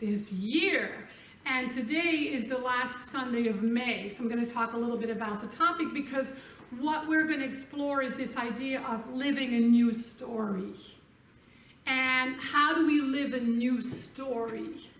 this year. And today is the last Sunday of May. So I'm going to talk a little bit about the topic, because what we're going to explore is this idea of living a new story. And how do we live a new story?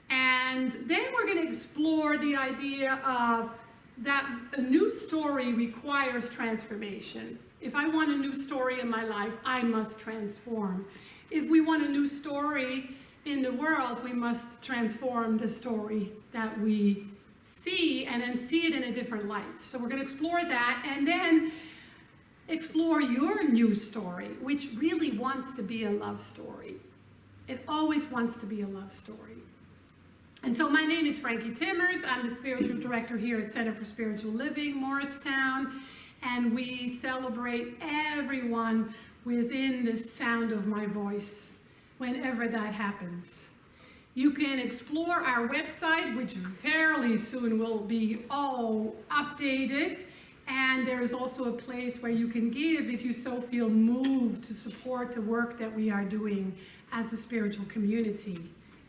And then we're going to explore the idea of that a new story requires transformation. If I want a new story in my life, I must transform. If we want a new story in the world, we must transform the story that we see and then see it in a different light. So we're going to explore that and then explore your new story, which really wants to be a love story. It always wants to be a love story. And so my name is Frankie Timmers. I'm the spiritual director here at Center for Spiritual Living Morristown, and we celebrate everyone within the sound of my voice, whenever that happens. You can explore our website, which fairly soon will be all updated, and there is also a place where you can give if you so feel moved to support the work that we are doing as a spiritual community.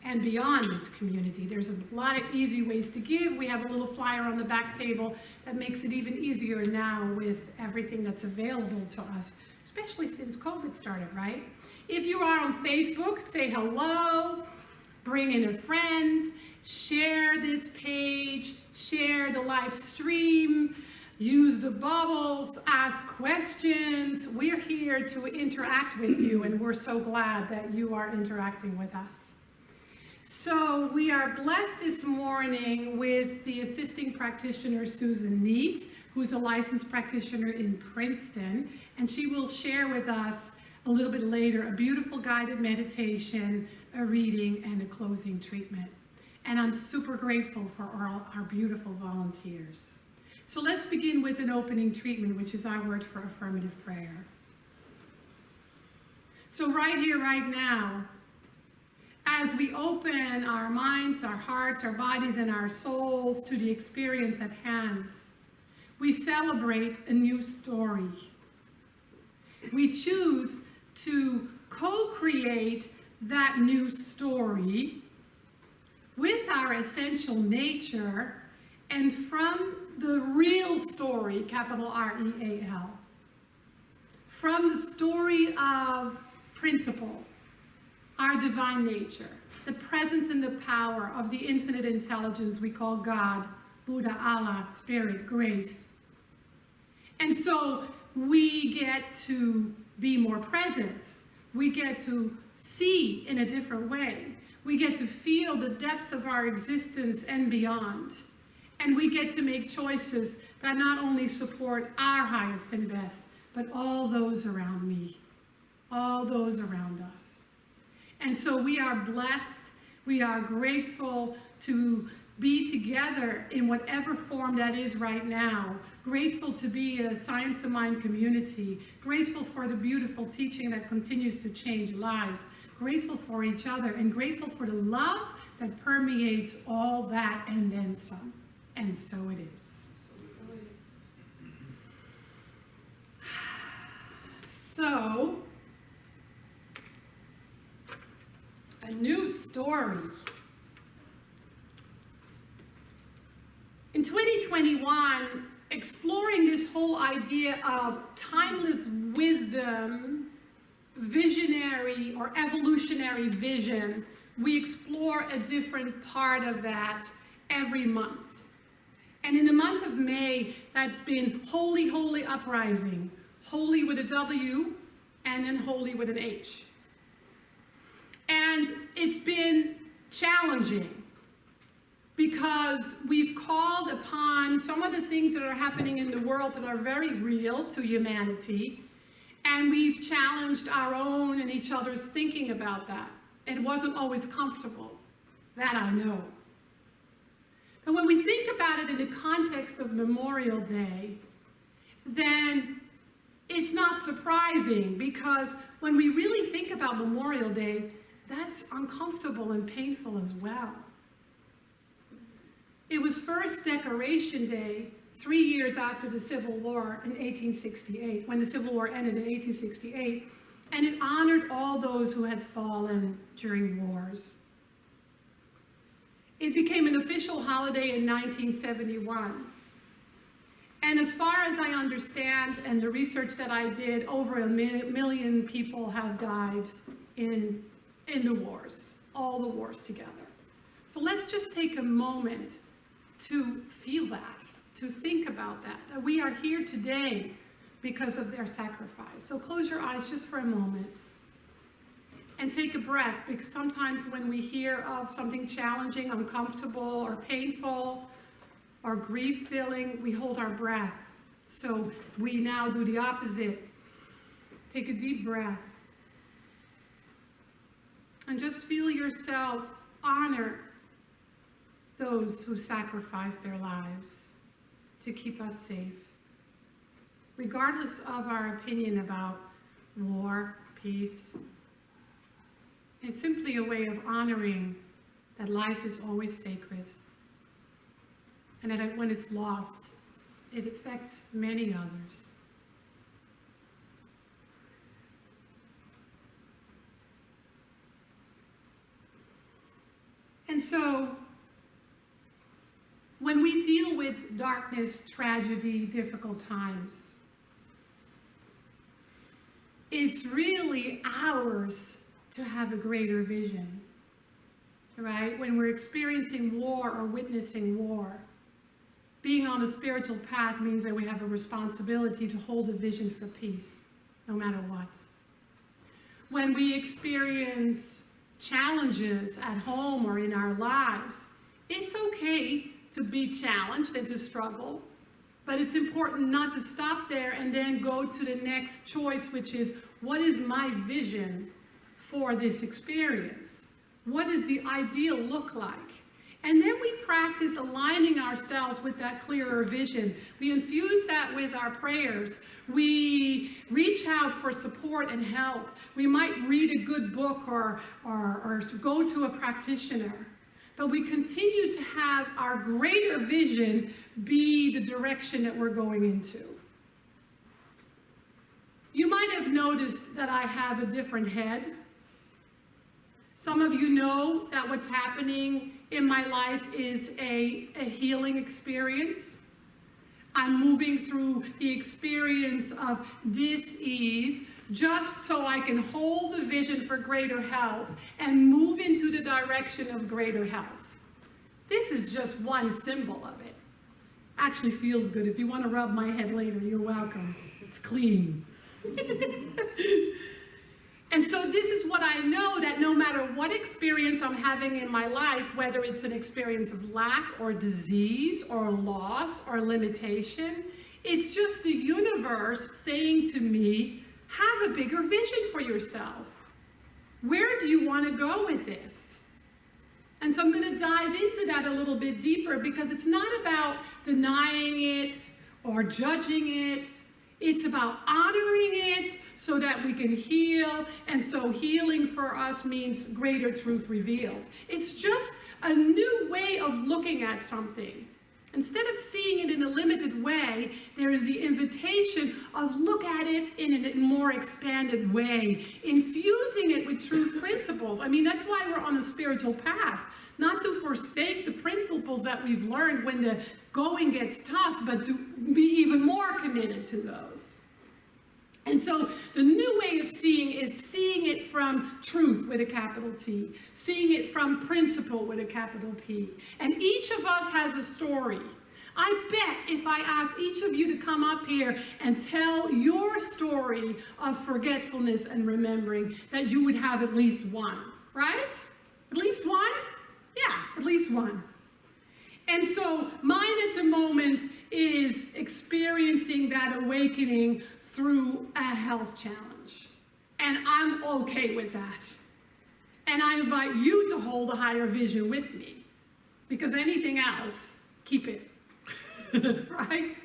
And beyond this community, there's a lot of easy ways to give. We have a little flyer on the back table that makes it even easier now with everything that's available to us, especially since COVID started, right? If you are on Facebook, say hello, bring in a friend, share this page, share the live stream, use the bubbles, ask questions. We're here to interact with you, and we're so glad that you are interacting with us. So we are blessed this morning with the assisting practitioner, Susan Niedt, who's a licensed practitioner in Princeton, and she will share with us a little bit later a beautiful guided meditation, a reading, and a closing treatment. And I'm super grateful for our beautiful volunteers. So let's begin with an opening treatment, which is our word for affirmative prayer. So right here, right now, as we open our minds, our hearts, our bodies, and our souls to the experience at hand, we celebrate a new story. We choose to co-create that new story with our essential nature and from the real story, capital R-E-A-L, from the story of principle, our divine nature, the presence and the power of the infinite intelligence we call God, Buddha, Allah, Spirit, Grace. And so we get to be more present. We get to see in a different way. We get to feel the depth of our existence and beyond. And we get to make choices that not only support our highest and best, but all those around me, all those around us. And so we are blessed, we are grateful to be together in whatever form that is right now, grateful to be a Science of Mind community, grateful for the beautiful teaching that continues to change lives, grateful for each other, and grateful for the love that permeates all that and then some. And so it is. So, a new story. In 2021, exploring this whole idea of timeless wisdom, visionary or evolutionary vision, we explore a different part of that every month. And in the month of May, that's been Holy, Holy Uprising. Holy with a W, and then Holy with an H. And it's been challenging, because we've called upon some of the things that are happening in the world that are very real to humanity, and we've challenged our own and each other's thinking about that. It wasn't always comfortable, that I know. But when we think about it in the context of Memorial Day, then it's not surprising, because when we really think about Memorial Day, that's uncomfortable and painful as well. It was first Decoration Day 3 years after the Civil War in 1868, when the Civil War ended in 1868, and it honored all those who had fallen during wars. It became an official holiday in 1971. And as far as I understand, and the research that I did, over a million people have died in the wars, all the wars together. So let's just take a moment to feel that, to think about that we are here today because of their sacrifice. So close your eyes just for a moment and take a breath, because sometimes when we hear of something challenging, uncomfortable, or painful, or grief-filling, we hold our breath. So we now do the opposite. Take a deep breath. And just feel yourself honor those who sacrificed their lives to keep us safe. Regardless of our opinion about war, peace, it's simply a way of honoring that life is always sacred, and that when it's lost, it affects many others. And so, when we deal with darkness, tragedy, difficult times, it's really ours to have a greater vision, right? When we're experiencing war or witnessing war, being on a spiritual path means that we have a responsibility to hold a vision for peace, no matter what. When we experience challenges at home or in our lives, it's okay to be challenged and to struggle, but it's important not to stop there and then go to the next choice, which is, what is my vision for this experience? What does the ideal look like? And then we practice aligning ourselves with that clearer vision. We infuse that with our prayers. We reach out for support and help. We might read a good book or go to a practitioner. But we continue to have our greater vision be the direction that we're going into. You might have noticed that I have a different head. Some of you know that what's happening in my life is a healing experience. I'm moving through the experience of dis-ease just so I can hold the vision for greater health and move into the direction of greater health. This is just one symbol of it. Actually feels good. If you want to rub my head later, you're welcome. It's clean. And so this is what I know, that no matter what experience I'm having in my life, whether it's an experience of lack or disease or loss or limitation, it's just the universe saying to me, have a bigger vision for yourself. Where do you want to go with this? And so I'm going to dive into that a little bit deeper, because it's not about denying it or judging it. It's about honoring it so that we can heal. And so healing for us means greater truth revealed. It's just a new way of looking at something. Instead of seeing it in a limited way, there is the invitation of look at it in a more expanded way, infusing it with truth principles. I mean, that's why we're on a spiritual path. Not to forsake the principles that we've learned when the going gets tough, but to be even more committed to those. And so the new way of seeing is seeing it from truth with a capital T, seeing it from principle with a capital P. And each of us has a story. I bet if I ask each of you to come up here and tell your story of forgetfulness and remembering, that you would have at least one, right? At least one? Yeah, at least one. And so mine at the moment is experiencing that awakening through a health challenge. And I'm okay with that. And I invite you to hold a higher vision with me, because anything else, keep it, right?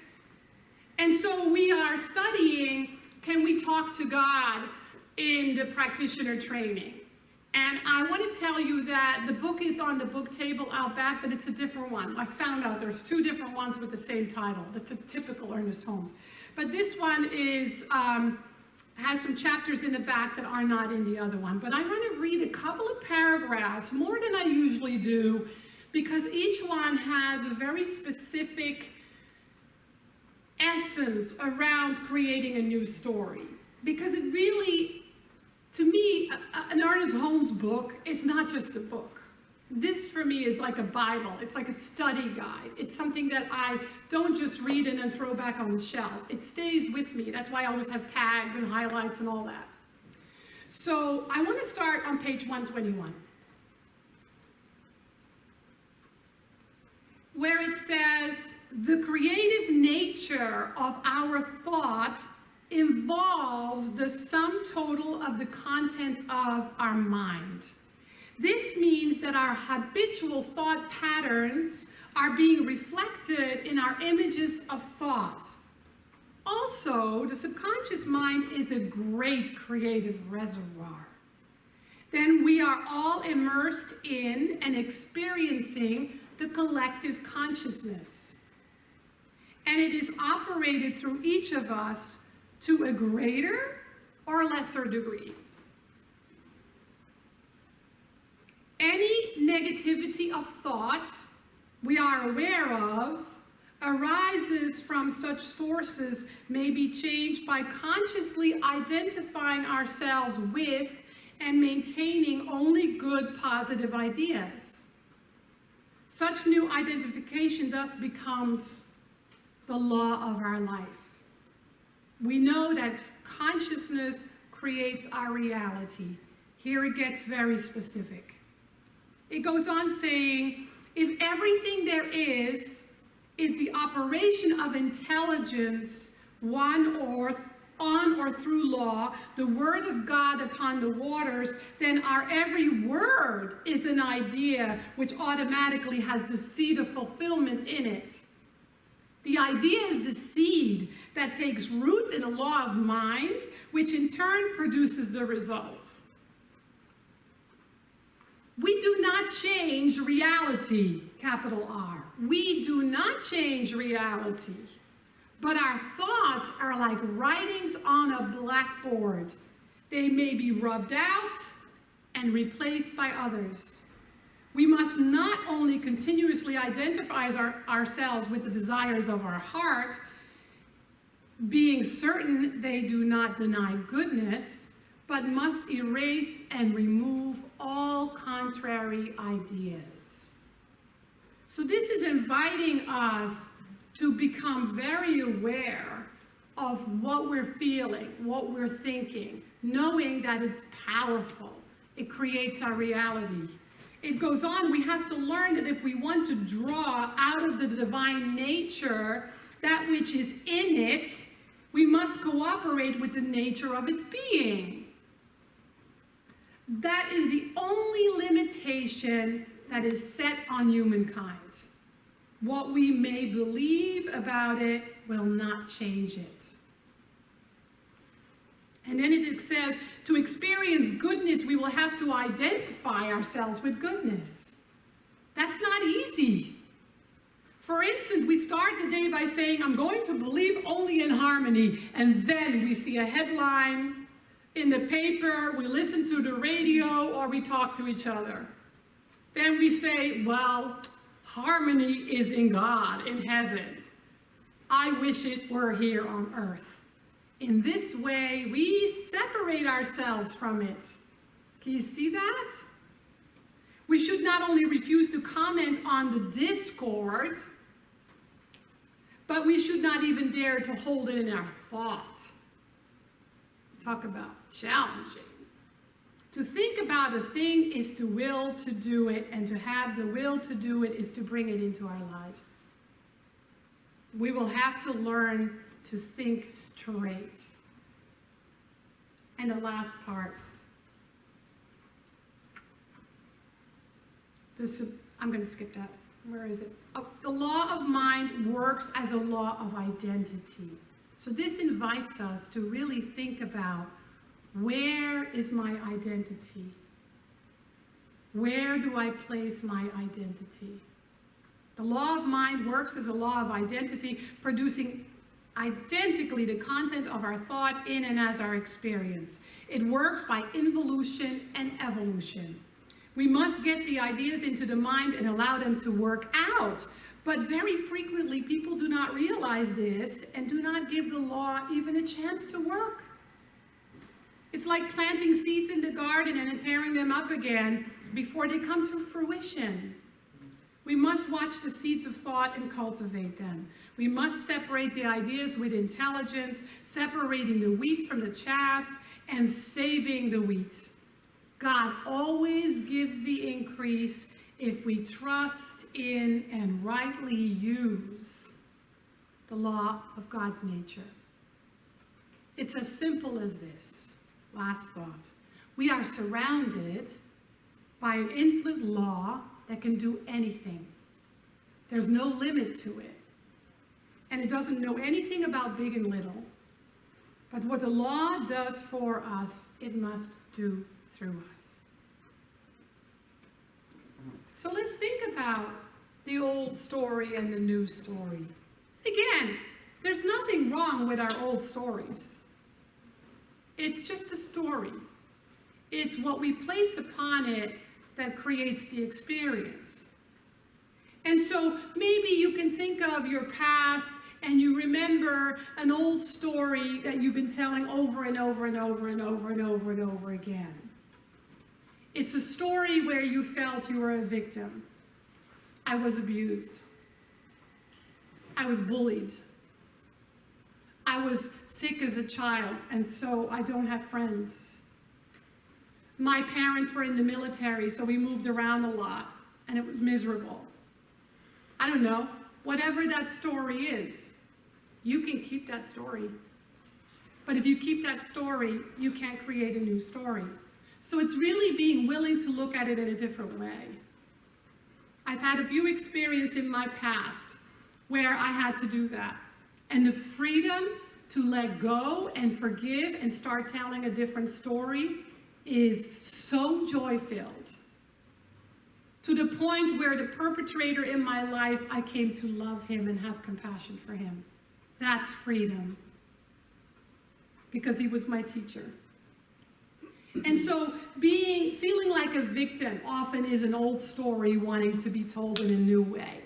And so we are studying, can we talk to God in the practitioner training? And I want to tell you that the book is on the book table out back, but it's a different one. I found out there's two different ones with the same title. That's a typical Ernest Holmes. But this one is has some chapters in the back that are not in the other one. But I want to read a couple of paragraphs, more than I usually do, because each one has a very specific essence around creating a new story. Because it really, to me, an Ernest Holmes book is not just a book. This for me is like a Bible. It's like a study guide. It's something that I don't just read and then throw back on the shelf. It stays with me. That's why I always have tags and highlights and all that. So I want to start on page 121, where it says, the creative nature of our thought involves the sum total of the content of our mind. This means that our habitual thought patterns are being reflected in our images of thought. Also, the subconscious mind is a great creative reservoir. Then we are all immersed in and experiencing the collective consciousness. And it is operated through each of us to a greater or lesser degree. Any negativity of thought we are aware of arises from such sources may be changed by consciously identifying ourselves with and maintaining only good positive ideas. Such new identification thus becomes the law of our life. We know that consciousness creates our reality. Here it gets very specific. It goes on saying, if everything there is the operation of intelligence, on or through law, the word of God upon the waters, then our every word is an idea which automatically has the seed of fulfillment in it. The idea is the seed that takes root in a law of mind, which in turn produces the results. We do not change reality, capital R. We do not change reality. But our thoughts are like writings on a blackboard. They may be rubbed out and replaced by others. We must not only continuously identify ourselves with the desires of our heart, being certain they do not deny goodness, but must erase and remove all contrary ideas. So this is inviting us to become very aware of what we're feeling, what we're thinking, knowing that it's powerful. It creates our reality. It goes on, we have to learn that if we want to draw out of the divine nature that which is in it, we must cooperate with the nature of its being. That is the only limitation that is set on humankind. What we may believe about it will not change it. And then it says, to experience goodness, we will have to identify ourselves with goodness. That's not easy. For instance, we start the day by saying, I'm going to believe only in harmony, and then we see a headline in the paper, we listen to the radio, or we talk to each other. Then we say, well, harmony is in God, in heaven. I wish it were here on earth. In this way, we separate ourselves from it. Can you see that? We should not only refuse to comment on the discord, but we should not even dare to hold it in our thought. Talk about challenging. To think about a thing is to will to do it, and to have the will to do it is to bring it into our lives. We will have to learn to think straight. And the last part. I'm going to skip that. Where is it? Oh, the law of mind works as a law of identity. So this invites us to really think about, where is my identity? Where do I place my identity? The law of mind works as a law of identity, producing identically the content of our thought in and as our experience. It works by involution and evolution. We must get the ideas into the mind and allow them to work out. But very frequently, people do not realize this and do not give the law even a chance to work. It's like planting seeds in the garden and then tearing them up again before they come to fruition. We must watch the seeds of thought and cultivate them. We must separate the ideas with intelligence, separating the wheat from the chaff and saving the wheat. God always gives the increase if we trust in and rightly use the law of God's nature. It's as simple as this. Last thought. We are surrounded by an infinite law that can do anything. There's no limit to it. And it doesn't know anything about big and little. But what the law does for us, it must do through us. So let's think about the old story and the new story. Again, there's nothing wrong with our old stories. It's just a story. It's what we place upon it that creates the experience. And so maybe you can think of your past and you remember an old story that you've been telling over and over and over and over and over and over again. It's a story where you felt you were a victim. I was abused. I was bullied. I was sick as a child, and so I don't have friends. My parents were in the military, so we moved around a lot, and it was miserable. I don't know, whatever that story is, you can keep that story. But if you keep that story, you can't create a new story. So it's really being willing to look at it in a different way. I've had a few experiences in my past where I had to do that. And the freedom to let go and forgive and start telling a different story is so joy-filled. To the point where the perpetrator in my life, I came to love him and have compassion for him. That's freedom. Because he was my teacher. And so feeling like a victim often is an old story wanting to be told in a new way.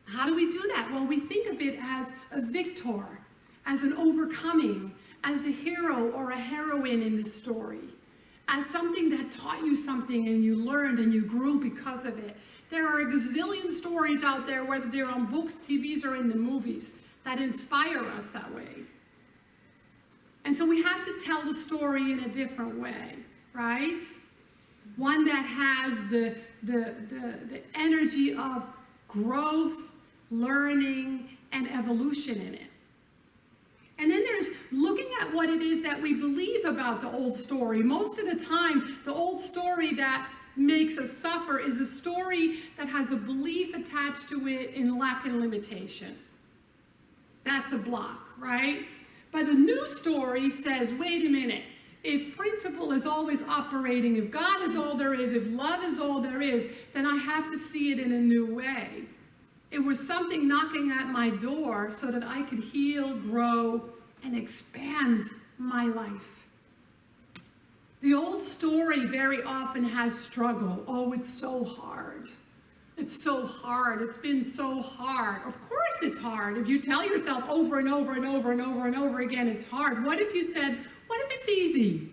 How do we do that? Well, we think of it as a victor, as an overcoming, as a hero or a heroine in the story, as something that taught you something and you learned and you grew because of it. There are a gazillion stories out there, whether they're on books, TVs, or in the movies, that inspire us that way. And so we have to tell the story in a different way, right? One that has the energy of growth, learning, and evolution in it. And then there's looking at what it is that we believe about the old story. Most of the time, the old story that makes us suffer is a story that has a belief attached to it in lack and limitation. That's a block, right? But a new story says, wait a minute, if principle is always operating, if God is all there is, if love is all there is, then I have to see it in a new way. It was something knocking at my door so that I could heal, grow, and expand my life. The old story very often has struggle. Oh, it's so hard. It's so hard. It's been so hard. Of course it's hard. If you tell yourself over and over and over and over and over again, it's hard. What if you said, what if it's easy?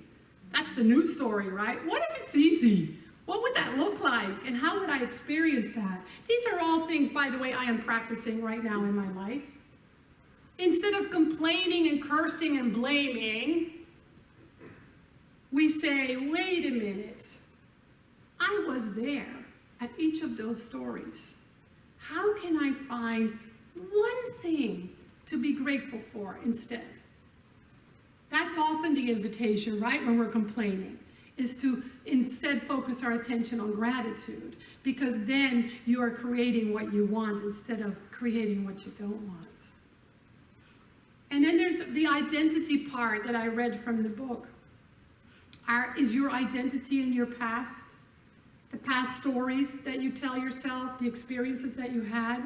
That's the new story, right? What if it's easy? What would that look like? And how would I experience that? These are all things, by the way, I am practicing right now in my life. Instead of complaining and cursing and blaming, we say, wait a minute. I was there at each of those stories. How can I find one thing to be grateful for instead? That's often the invitation, right, when we're complaining, is to instead focus our attention on gratitude, because then you are creating what you want instead of creating what you don't want. And then there's the identity part that I read from the book. Is your identity in your past? The past stories that you tell yourself, the experiences that you had?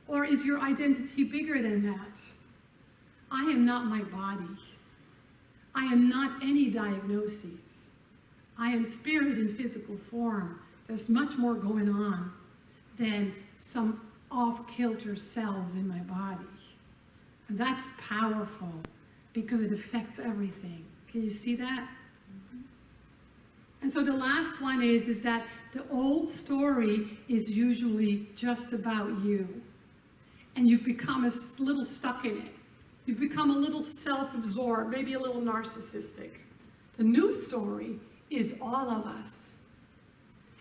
Or is your identity bigger than that? I am not my body. I am not any diagnoses. I am spirit in physical form, There's much more going on than some off-kilter cells in my body. And that's powerful because it affects everything. Can you see that? And so the last one is that the old story is usually just about you. And you've become a little stuck in it. You've become a little self-absorbed, maybe a little narcissistic. The new story is all of us.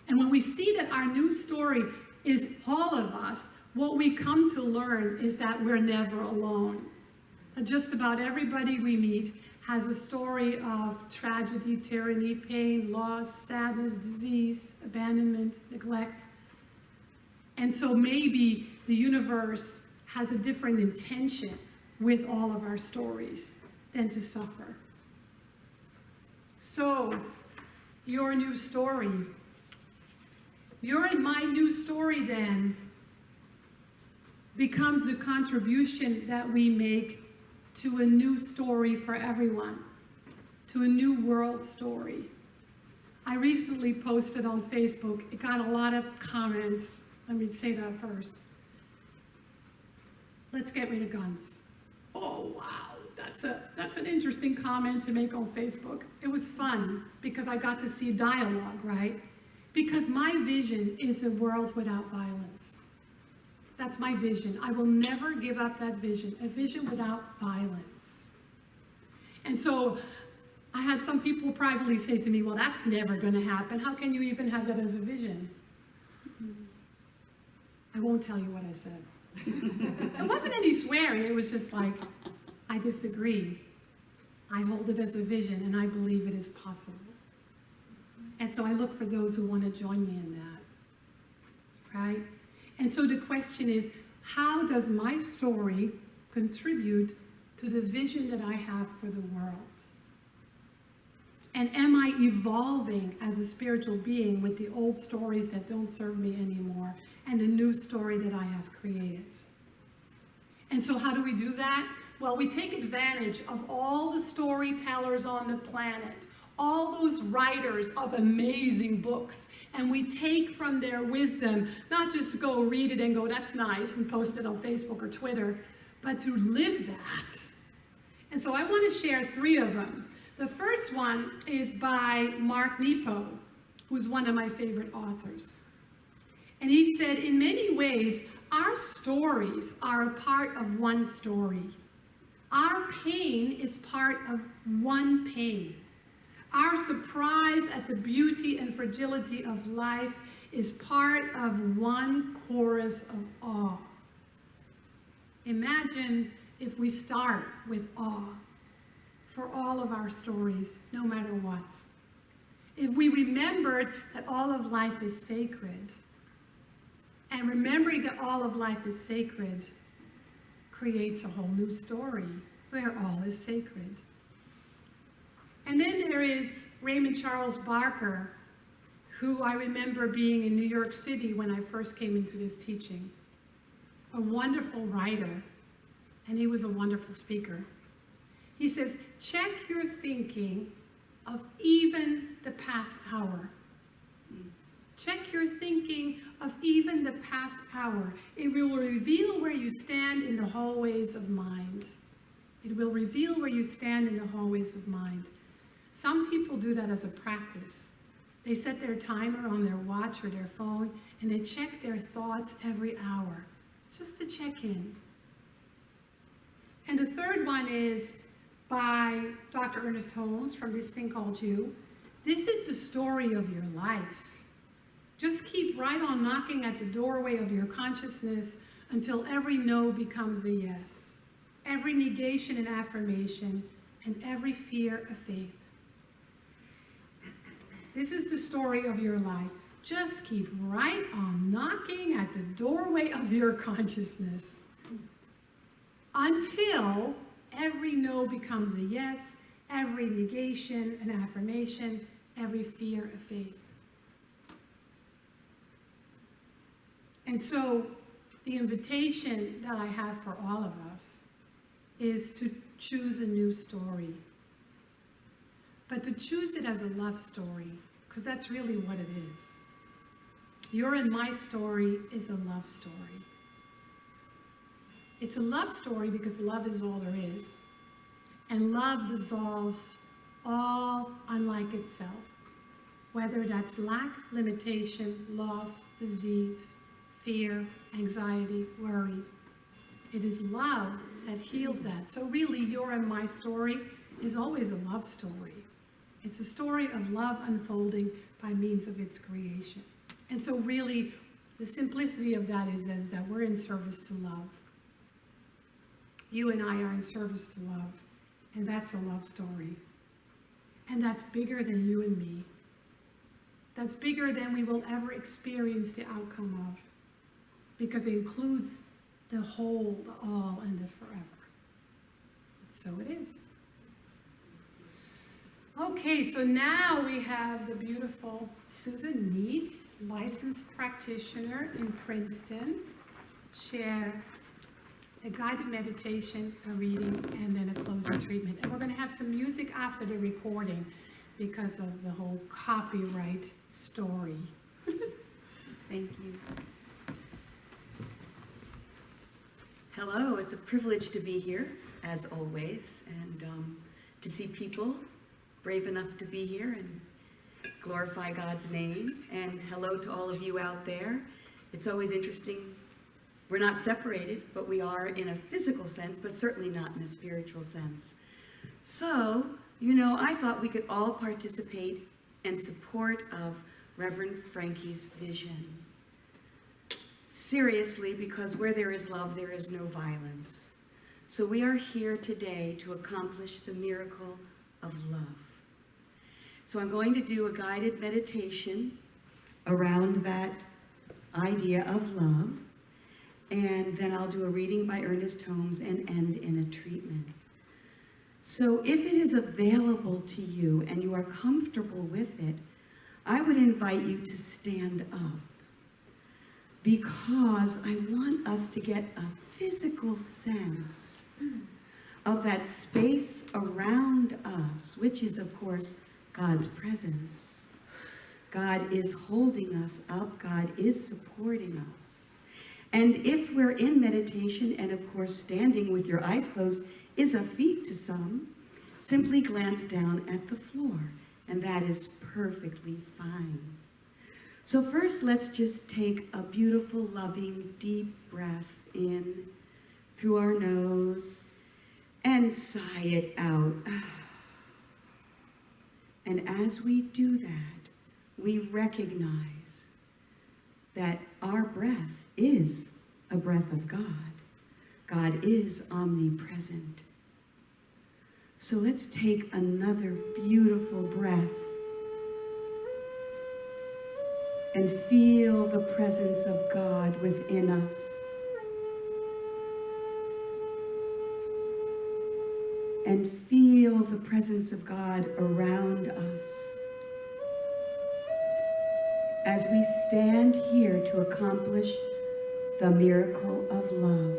And when we see that our new story is all of us, what we come to learn is that we're never alone. That just about everybody we meet has a story of tragedy, tyranny, pain, loss, sadness, disease, abandonment, neglect. And so maybe the universe has a different intention with all of our stories than to suffer. So, your new story. My new story then becomes the contribution that we make to a new story for everyone, to a new world story. I recently posted on Facebook, it got a lot of comments. Let me say that first. Let's get rid of guns. Oh, wow, that's an interesting comment to make on Facebook. It was fun because I got to see dialogue, right? Because my vision is a world without violence. That's my vision. I will never give up that vision, a vision without violence. And so I had some people privately say to me, well, that's never going to happen. How can you even have that as a vision? I won't tell you what I said. It wasn't any swearing. It was just like, I disagree. I hold it as a vision, and I believe it is possible. And so I look for those who want to join me in that, right? And so the question is, how does my story contribute to the vision that I have for the world? And am I evolving as a spiritual being with the old stories that don't serve me anymore and the new story that I have created? And so how do we do that? Well, we take advantage of all the storytellers on the planet, all those writers of amazing books, and we take from their wisdom, not just to go read it and go, that's nice, and post it on Facebook or Twitter, but to live that. And so I want to share 3 of them. The first one is by Mark Niedt, who's one of my favorite authors. And he said, in many ways, our stories are a part of one story. Our pain is part of one pain. Our surprise at the beauty and fragility of life is part of one chorus of awe. Imagine if we start with awe for all of our stories, no matter what. If we remembered that all of life is sacred, and remembering that all of life is sacred creates a whole new story where all is sacred. And then there is Raymond Charles Barker, who I remember being in New York City when I first came into this teaching. A wonderful writer, and he was a wonderful speaker. He says, check your thinking of even the past hour. Check your thinking of even the past hour. It will reveal where you stand in the hallways of mind. It will reveal where you stand in the hallways of mind. Some people do that as a practice. They set their timer on their watch or their phone, and they check their thoughts every hour, just to check in. And the third one is by Dr. Ernest Holmes from this thing called You. This is the story of your life. Just keep right on knocking at the doorway of your consciousness until every no becomes a yes, every negation an affirmation, and every fear a faith. This is the story of your life. Just keep right on knocking at the doorway of your consciousness until every no becomes a yes, every negation an affirmation, every fear a faith. And so the invitation that I have for all of us is to choose a new story. But to choose it as a love story, because that's really what it is. Your and my story is a love story. It's a love story because love is all there is. And love dissolves all unlike itself, whether that's lack, limitation, loss, disease, fear, anxiety, worry. It is love that heals that. So really, your and my story is always a love story. It's a story of love unfolding by means of its creation. And so really, the simplicity of that is that we're in service to love. You and I are in service to love, and that's a love story. And that's bigger than you and me. That's bigger than we will ever experience the outcome of, because it includes the whole, the all, and the forever. So it is. Okay, so now we have the beautiful Susan Niedt, licensed practitioner in Princeton, share a guided meditation, a reading, and then a closing treatment. And we're going to have some music after the recording because of the whole copyright story. Thank you. Hello, it's a privilege to be here, as always, and to see people brave enough to be here and glorify God's name. And hello to all of you out there. It's always interesting. We're not separated, but we are in a physical sense, but certainly not in a spiritual sense. So, I thought we could all participate in support of Reverend Frankie's vision. Seriously, because where there is love, there is no violence. So we are here today to accomplish the miracle of love. So I'm going to do a guided meditation around that idea of love, and then I'll do a reading by Ernest Holmes and end in a treatment. So if it is available to you and you are comfortable with it, I would invite you to stand up, because I want us to get a physical sense of that space around us, which is, of course, God's presence. God is holding us up. God is supporting us. And if we're in meditation, and of course standing with your eyes closed is a feat to some, simply glance down at the floor, and that is perfectly fine. So first, let's just take a beautiful, loving, deep breath in through our nose and sigh it out. And as we do that, we recognize that our breath is a breath of God. God is omnipresent. So let's take another beautiful breath and feel the presence of God within us. And feel the presence of God around us. As we stand here to accomplish the miracle of love.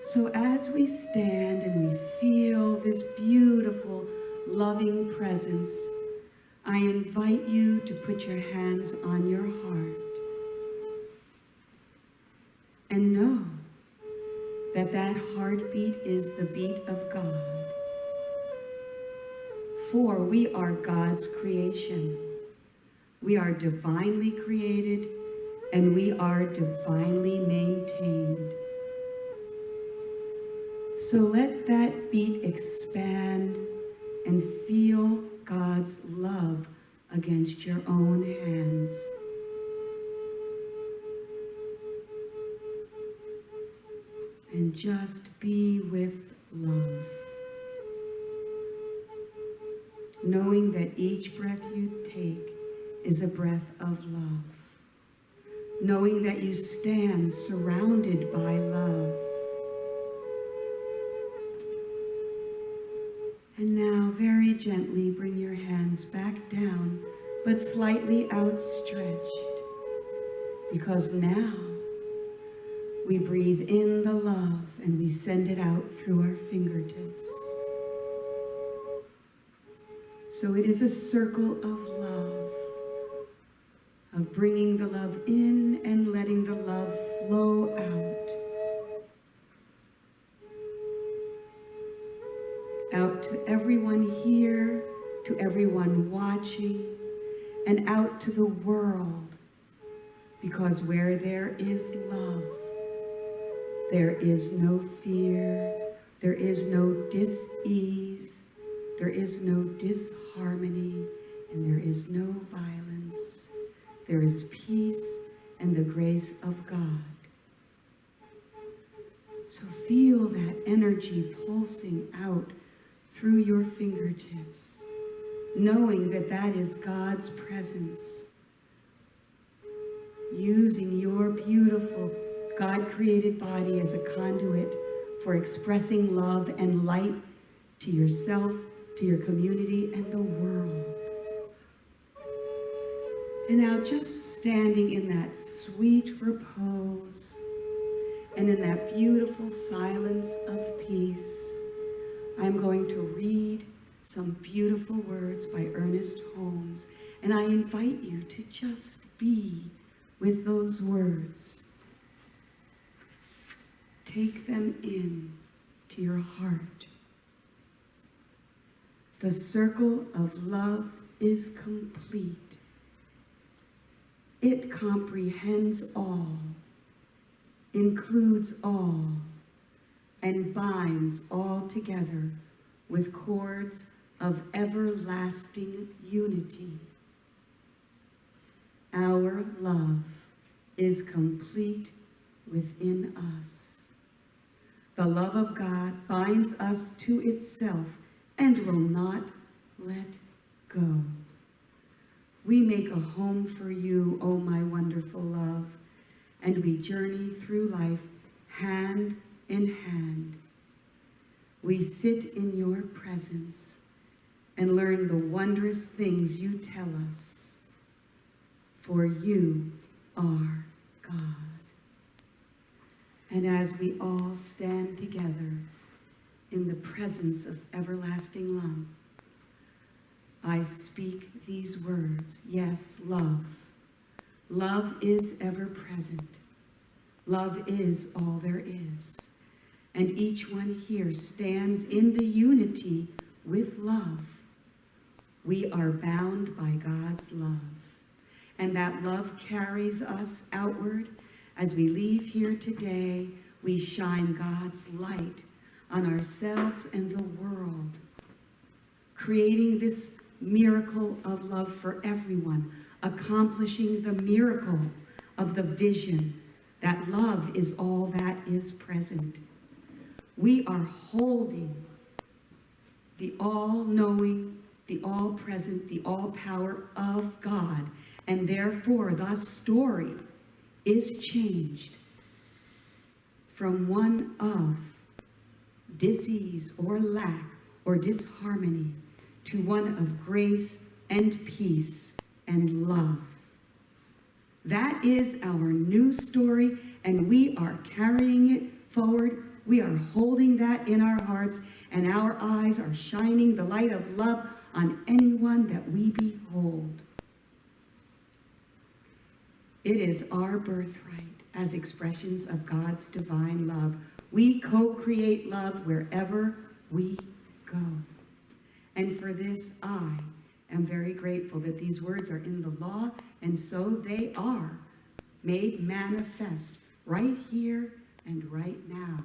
So as we stand and we feel this beautiful, loving presence, I invite you to put your hands on your heart and know that that heartbeat is the beat of God. For we are God's creation. We are divinely created, and we are divinely maintained. So let that beat expand and feel God's love against your own hands. And just be with love. Knowing that each breath you take is a breath of love. Knowing that you stand surrounded by love. And now very gently bring your hands back down, but slightly outstretched. Because now we breathe in the love and we send it out through our fingertips. So it is a circle of love, of bringing the love in and letting the love flow out. Out to everyone here, to everyone watching, and out to the world. Because where there is love, there is no fear, there is no dis-ease, there is no disharmony, and there is no violence. There is peace and the grace of God. So feel that energy pulsing out through your fingertips, knowing that that is God's presence, using your beautiful God-created body as a conduit for expressing love and light to yourself, to your community, and the world. And now just standing in that sweet repose and in that beautiful silence of peace, I'm going to read some beautiful words by Ernest Holmes, and I invite you to just be with those words. Take them in to your heart. The circle of love is complete. It comprehends all, includes all, and binds all together with cords of everlasting unity. Our love is complete within us. The love of God binds us to itself and will not let go. We make a home for you, O my wonderful love, and we journey through life hand in hand. We sit in your presence and learn the wondrous things you tell us, for you are God. And as we all stand together in the presence of everlasting love, I speak these words. Yes, love. Love is ever present. Love is all there is. And each one here stands in the unity with love. We are bound by God's love. And that love carries us outward. As we leave here today, we shine God's light on ourselves and the world, creating this miracle of love for everyone, accomplishing the miracle of the vision that love is all that is present. We are holding the all-knowing, the all-present, the all-power of God, and therefore the story is changed from one of dis-ease or lack or disharmony to one of grace and peace and love. That is our new story, and we are carrying it forward. We are holding that in our hearts, and our eyes are shining the light of love on anyone that we behold. It is our birthright as expressions of God's divine love. We co-create love wherever we go. And for this, I am very grateful that these words are in the law, and so they are made manifest right here and right now.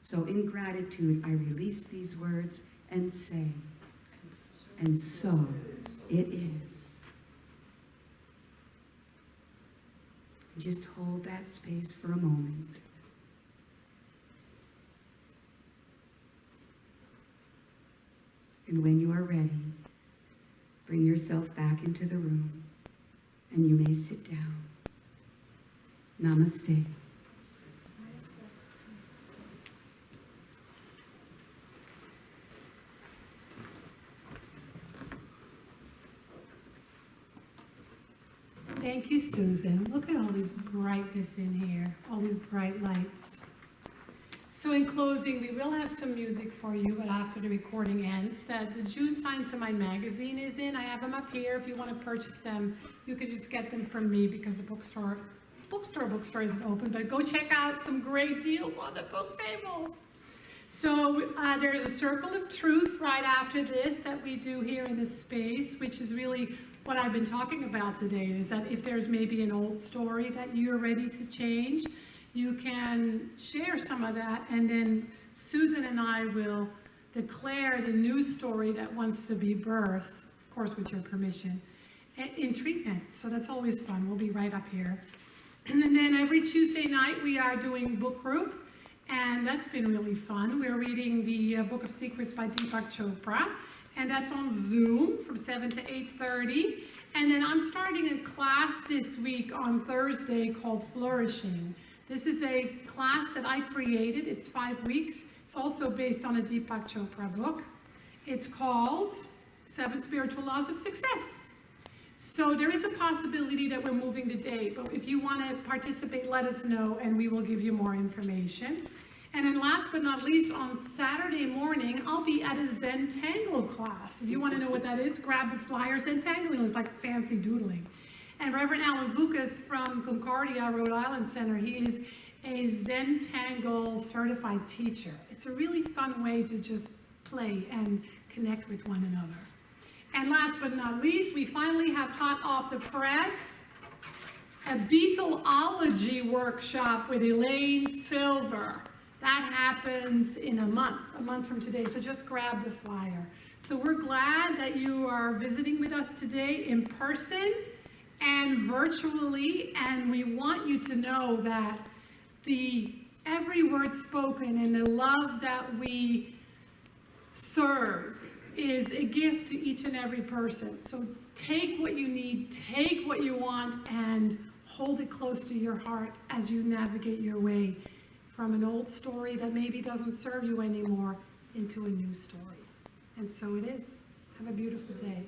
So in gratitude, I release these words and say, and so it is. Just hold that space for a moment. And when you are ready, bring yourself back into the room, and you may sit down. Namaste. Thank you, Susan. Look at all this brightness in here, all these bright lights. So in closing, we will have some music for you, but after the recording ends, that the June Signs of My magazine is in. I have them up here. If you want to purchase them, you could just get them from me because the bookstore isn't open, but go check out some great deals on the book tables. So there's a circle of truth right after this that we do here in this space, which is really what I've been talking about today, is that if there's maybe an old story that you're ready to change, you can share some of that, and then Susan and I will declare the new story that wants to be birthed, of course with your permission, in treatment. So that's always fun. We'll be right up here. And then every Tuesday night we are doing book group, and that's been really fun. We're reading the Book of Secrets by Deepak Chopra, and that's on Zoom from 7 to 8:30. And then I'm starting a class this week on Thursday called Flourishing. This is a class that I created. It's 5 weeks. It's also based on a Deepak Chopra book. It's called 7 Spiritual Laws of Success. So there is a possibility that we're moving the date, but if you want to participate, let us know and we will give you more information. And then last but not least, on Saturday morning, I'll be at a Zentangle class. If you want to know what that is, grab the flyer. Zentangling is like fancy doodling. And Reverend Alan Vukas from Concordia, Rhode Island Center, he is a Zentangle certified teacher. It's a really fun way to just play and connect with one another. And last but not least, we finally have hot off the press, a Beatleology workshop with Elaine Silver. That happens in a month from today, so just grab the flyer. So we're glad that you are visiting with us today in person and virtually, and we want you to know that every word spoken and the love that we serve is a gift to each and every person. So take what you need, take what you want, and hold it close to your heart as you navigate your way from an old story that maybe doesn't serve you anymore into a new story. And so it is. Have a beautiful day.